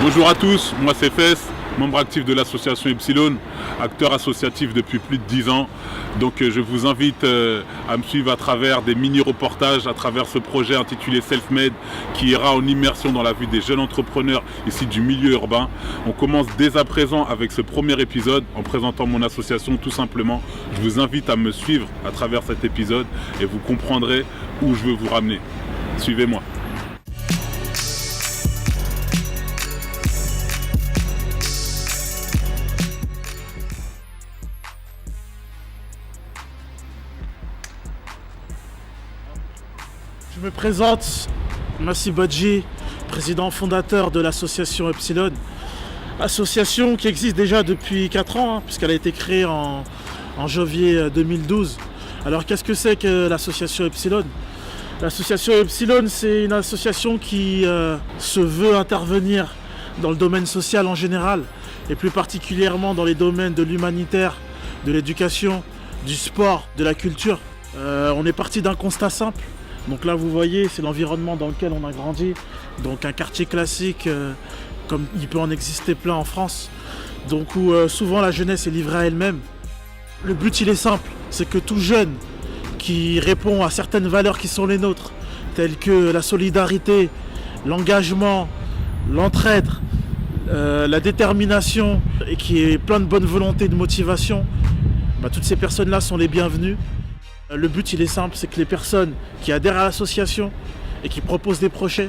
Bonjour à tous, moi c'est Fess, membre actif de l'association Epsilon, acteur associatif depuis plus de 10 ans. Donc je vous invite à me suivre à travers des mini-reportages, à travers ce projet intitulé Self-Made qui ira en immersion dans la vie des jeunes entrepreneurs ici du milieu urbain. On commence dès à présent avec ce premier épisode en présentant mon association tout simplement. Je vous invite à me suivre à travers cet épisode et vous comprendrez où je veux vous ramener. Suivez-moi. Je me présente, Massi Badji, président fondateur de l'association Epsilon. Association qui existe déjà depuis 4 ans, puisqu'elle a été créée en janvier 2012. Alors qu'est-ce que c'est que l'association Epsilon? L'association Epsilon, c'est une association qui se veut intervenir dans le domaine social en général, et plus particulièrement dans les domaines de l'humanitaire, de l'éducation, du sport, de la culture. On est parti d'un constat simple. Donc là vous voyez, c'est l'environnement dans lequel on a grandi, donc un quartier classique comme il peut en exister plein en France, donc où souvent la jeunesse est livrée à elle-même. Le but il est simple, c'est que tout jeune qui répond à certaines valeurs qui sont les nôtres, telles que la solidarité, l'engagement, l'entraide, la détermination et qui est plein de bonne volonté et de motivation, toutes ces personnes-là sont les bienvenues. Le but il est simple, c'est que les personnes qui adhèrent à l'association et qui proposent des projets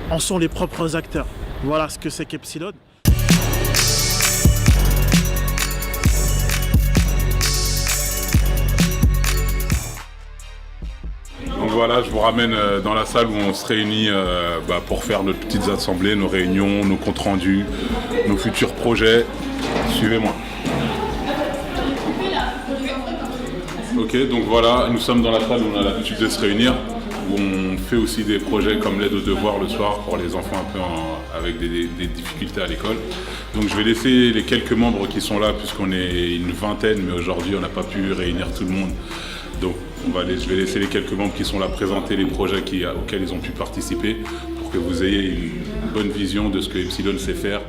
en sont les propres acteurs. Voilà ce que c'est qu'Epsilon. Donc voilà, je vous ramène dans la salle où on se réunit pour faire nos petites assemblées, nos réunions, nos comptes rendus, nos futurs projets. Suivez-moi. Ok, donc voilà, nous sommes dans la salle où on a l'habitude de se réunir, où on fait aussi des projets comme l'aide aux devoirs le soir pour les enfants un peu avec des difficultés à l'école. Donc je vais laisser les quelques membres qui sont là, puisqu'on est une vingtaine, mais aujourd'hui on n'a pas pu réunir tout le monde. Donc je vais laisser les quelques membres qui sont là présenter les projets auxquels ils ont pu participer, pour que vous ayez une bonne vision de ce que Epsilon sait faire.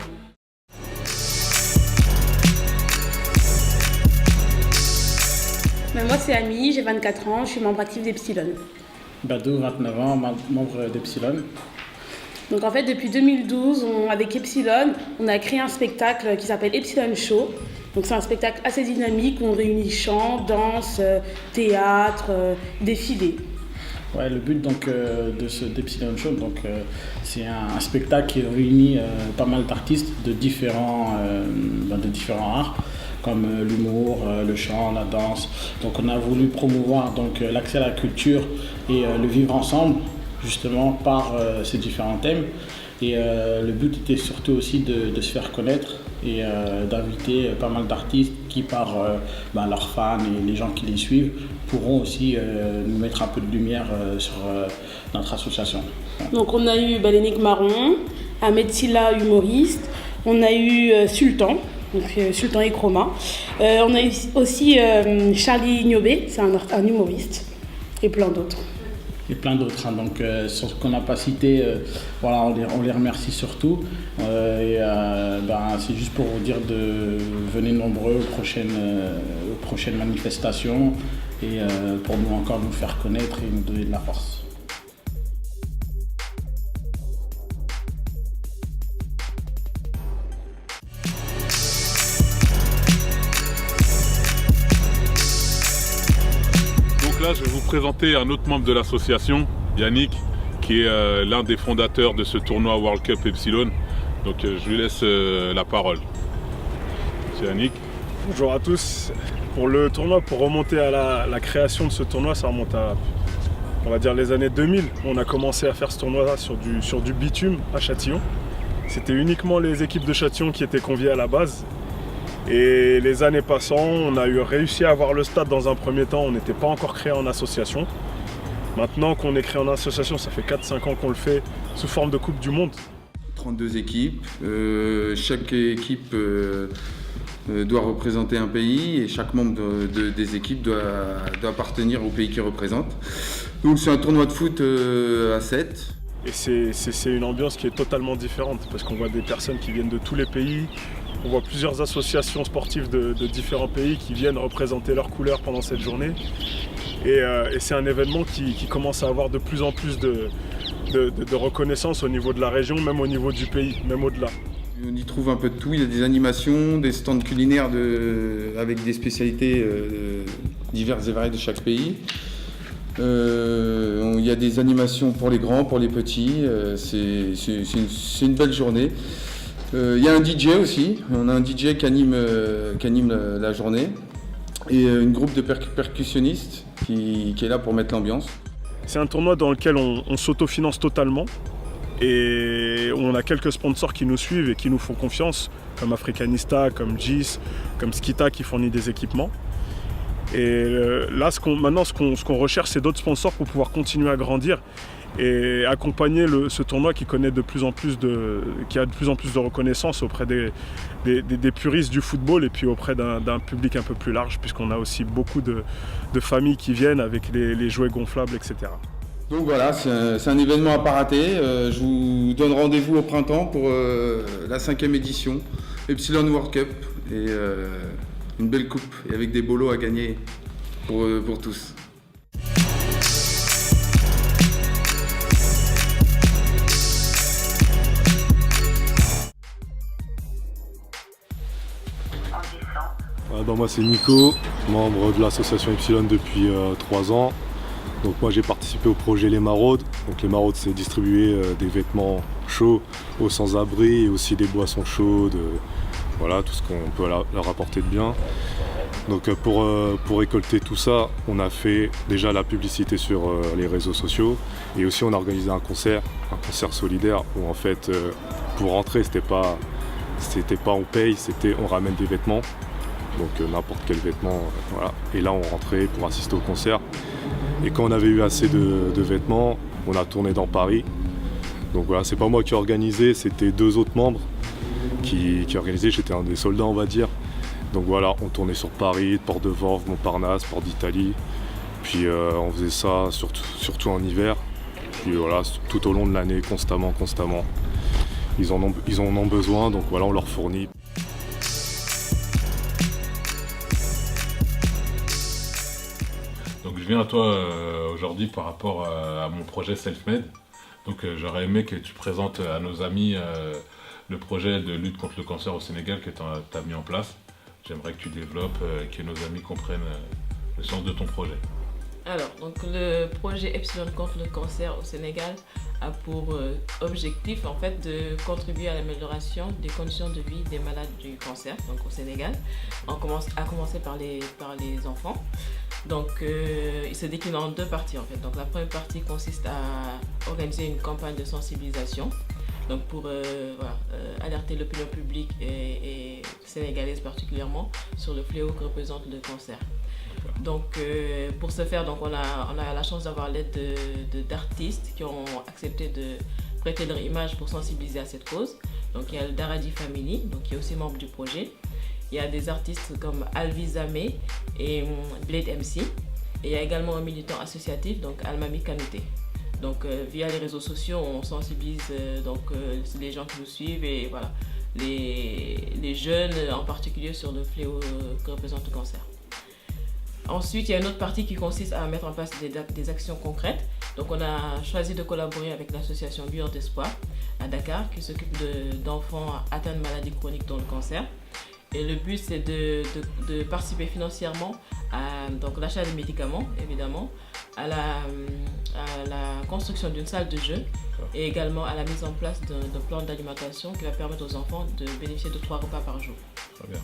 Moi c'est Ami, j'ai 24 ans, je suis membre actif d'Epsilon. Badou, 29 ans, membre d'Epsilon. Donc en fait depuis 2012, avec Epsilon, on a créé un spectacle qui s'appelle Epsilon Show. Donc c'est un spectacle assez dynamique où on réunit chant, danse, théâtre, défilé. Ouais, le but d'Epsilon Show, c'est un spectacle qui réunit pas mal d'artistes de différents arts, comme l'humour, le chant, la danse. Donc on a voulu promouvoir l'accès à la culture et le vivre ensemble, justement par ces différents thèmes. Et le but était surtout aussi de se faire connaître et d'inviter pas mal d'artistes qui, par leurs fans et les gens qui les suivent, pourront aussi nous mettre un peu de lumière sur notre association. Donc on a eu Lénique Marron, Ahmed Silla, humoriste, on a eu Sultan. Donc Sultan et Chroma. On a eu aussi Charlie Niobé, c'est un humoriste, et plein d'autres. Et plein d'autres, donc sur ce qu'on n'a pas cité, on les remercie surtout. C'est juste pour vous dire de venir nombreux aux prochaines manifestations et pour nous encore nous faire connaître et nous donner de la force. Là, je vais vous présenter un autre membre de l'association, Yannick, qui est l'un des fondateurs de ce tournoi World Cup Epsilon. Donc je lui laisse la parole. C'est Yannick. Bonjour à tous. Pour le tournoi, pour remonter à la création de ce tournoi, ça remonte à, on va dire, les années 2000. On a commencé à faire ce tournoi sur du bitume à Châtillon. C'était uniquement les équipes de Châtillon qui étaient conviées à la base. Et les années passant, on a réussi à avoir le stade dans un premier temps, on n'était pas encore créé en association. Maintenant qu'on est créé en association, ça fait 4-5 ans qu'on le fait sous forme de Coupe du Monde. 32 équipes, chaque équipe doit représenter un pays et chaque membre des équipes doit appartenir au pays qu'il représente. Donc c'est un tournoi de foot à 7. Et c'est une ambiance qui est totalement différente parce qu'on voit des personnes qui viennent de tous les pays. On voit plusieurs associations sportives de différents pays qui viennent représenter leurs couleurs pendant cette journée. Et c'est un événement qui commence à avoir de plus en plus de reconnaissance au niveau de la région, même au niveau du pays, même au-delà. On y trouve un peu de tout, il y a des animations, des stands culinaires avec des spécialités diverses et variées de chaque pays. Il y a des animations pour les grands, pour les petits, c'est une belle journée. Il y a un DJ aussi, on a un DJ qui anime la journée et une groupe de percussionnistes qui est là pour mettre l'ambiance. C'est un tournoi dans lequel on s'autofinance totalement et on a quelques sponsors qui nous suivent et qui nous font confiance, comme Africanista, comme GIS, comme Skita qui fournit des équipements. Et là, ce qu'on recherche, c'est d'autres sponsors pour pouvoir continuer à grandir et accompagner ce tournoi qui a de plus en plus de reconnaissance auprès des puristes du football et puis auprès d'un public un peu plus large, puisqu'on a aussi beaucoup de familles qui viennent avec les jouets gonflables, etc. Donc voilà, c'est un événement à pas rater. Je vous donne rendez-vous au printemps pour la 5e édition, Epsilon World Cup, et une belle coupe, et avec des bolos à gagner pour tous. Moi c'est Nico, membre de l'association Epsilon depuis 3 ans. Donc moi j'ai participé au projet Les Maraudes. Donc les Maraudes c'est distribuer des vêtements chauds aux sans-abri et aussi des boissons chaudes, voilà, tout ce qu'on peut leur apporter de bien. Donc pour récolter tout ça, on a fait déjà la publicité sur les réseaux sociaux et aussi on a organisé un concert solidaire où en fait pour rentrer c'était pas on paye, c'était on ramène des vêtements. Donc n'importe quel vêtement, voilà. Et là on rentrait pour assister au concert. Et quand on avait eu assez de vêtements, on a tourné dans Paris. Donc voilà, c'est pas moi qui ai organisé, c'était 2 autres membres qui organisaient, j'étais un des soldats on va dire. Donc voilà, on tournait sur Paris, Port-de-Vanves, Montparnasse, Port d'Italie. Puis on faisait ça surtout en hiver. Puis voilà, tout au long de l'année, constamment. Ils en ont besoin, donc voilà, on leur fournit. Donc je viens à toi aujourd'hui par rapport à mon projet Self-Made. Donc j'aurais aimé que tu présentes à nos amis le projet de lutte contre le cancer au Sénégal que tu as mis en place. J'aimerais que tu développes et que nos amis comprennent le sens de ton projet. Alors, donc le projet Epsilon contre le cancer au Sénégal a pour objectif en fait de contribuer à l'amélioration des conditions de vie des malades du cancer donc au Sénégal. À commencer par les enfants. Donc il se décline en 2 parties en fait. Donc la première partie consiste à organiser une campagne de sensibilisation. Donc pour alerter l'opinion publique et sénégalaise particulièrement sur le fléau que représente le cancer. Donc pour ce faire, donc, on a la chance d'avoir l'aide d'artistes qui ont accepté de prêter leur image pour sensibiliser à cette cause. Donc il y a le Daradi Family, donc, qui est aussi membre du projet. Il y a des artistes comme Alvi Zamé et Blade MC. Et il y a également un militant associatif, donc Almami Kanouté. Donc via les réseaux sociaux, on sensibilise les gens qui nous suivent et voilà, les jeunes en particulier sur le fléau que représente le cancer. Ensuite, il y a une autre partie qui consiste à mettre en place des actions concrètes. Donc on a choisi de collaborer avec l'association Lueur d'Espoir à Dakar qui s'occupe d'enfants atteints de maladies chroniques dont le cancer. Et le but c'est de participer financièrement à l'achat des médicaments évidemment, à la construction d'une salle de jeu et également à la mise en place d'un plan d'alimentation qui va permettre aux enfants de bénéficier de 3 repas par jour. Très bien.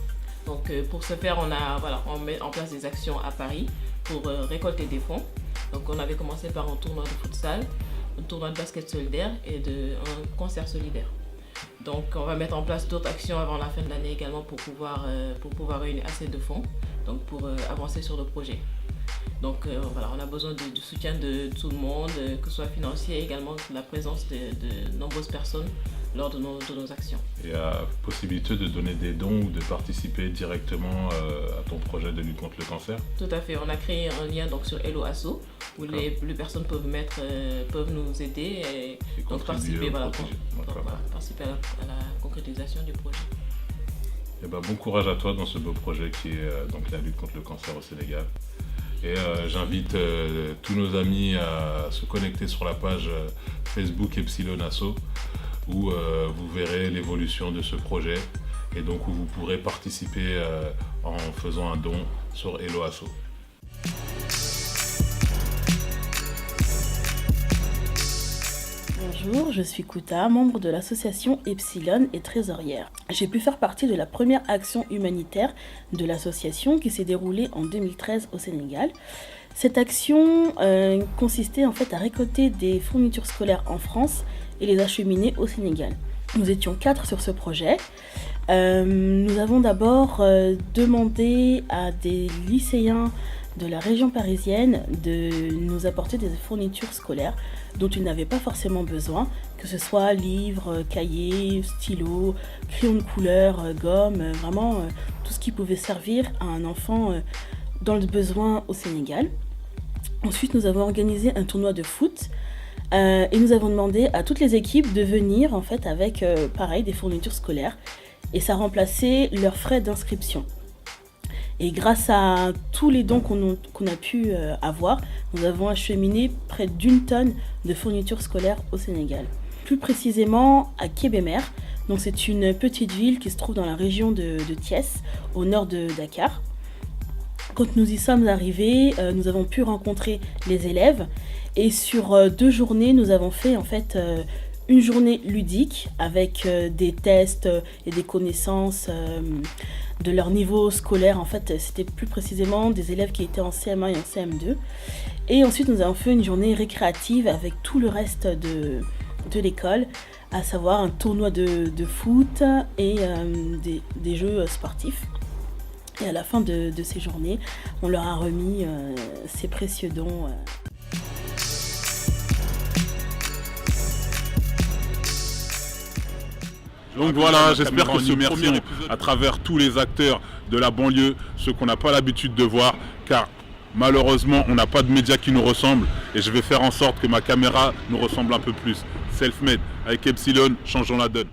Donc pour ce faire, on met en place des actions à Paris pour récolter des fonds. Donc on avait commencé par un tournoi de futsal, un tournoi de basket solidaire et un concert solidaire. Donc on va mettre en place d'autres actions avant la fin de l'année également pour pouvoir réunir assez de fonds pour avancer sur le projet. Donc on a besoin du soutien de tout le monde, que ce soit financier, également la présence de nombreuses personnes lors de nos actions. Et possibilité de donner des dons ou de participer directement à ton projet de lutte contre le cancer? Tout à fait, on a créé un lien donc, sur Hello Asso où les personnes peuvent nous aider et donc participer, participer à la concrétisation du projet. Et bon courage à toi dans ce beau projet qui est donc la lutte contre le cancer au Sénégal. Et j'invite tous nos amis à se connecter sur la page Facebook Epsilon Asso où vous verrez l'évolution de ce projet et donc où vous pourrez participer en faisant un don sur Hello Asso. Bonjour, je suis Kouta, membre de l'association Epsilon et trésorière. J'ai pu faire partie de la première action humanitaire de l'association qui s'est déroulée en 2013 au Sénégal. Cette action consistait en fait à récolter des fournitures scolaires en France et les acheminer au Sénégal. Nous étions 4 sur ce projet. Nous avons d'abord demandé à des lycéens de la région parisienne de nous apporter des fournitures scolaires dont ils n'avaient pas forcément besoin, que ce soit livres, cahiers, stylos, crayons de couleur, gomme, vraiment tout ce qui pouvait servir à un enfant dans le besoin au Sénégal. Ensuite, nous avons organisé un tournoi de foot et nous avons demandé à toutes les équipes de venir en fait avec pareil des fournitures scolaires et ça remplaçait leurs frais d'inscription. Et grâce à tous les dons qu'on a pu avoir, nous avons acheminé près d'1 tonne de fournitures scolaires au Sénégal. Plus précisément à Kébémer, donc c'est une petite ville qui se trouve dans la région de Thiès, au nord de Dakar. Quand nous y sommes arrivés, nous avons pu rencontrer les élèves et sur 2 journées, nous avons fait en fait une journée ludique avec des tests et des connaissances de leur niveau scolaire. En fait, c'était plus précisément des élèves qui étaient en CM1 et en CM2. Et ensuite, nous avons fait une journée récréative avec tout le reste de l'école, à savoir un tournoi de foot et des jeux sportifs. Et à la fin de ces journées, on leur a remis ces précieux dons. Donc voilà, j'espère que ce premier à travers tous les acteurs de la banlieue, ceux qu'on n'a pas l'habitude de voir, car malheureusement on n'a pas de médias qui nous ressemblent et je vais faire en sorte que ma caméra nous ressemble un peu plus. Self-made avec Epsilon, changeons la donne.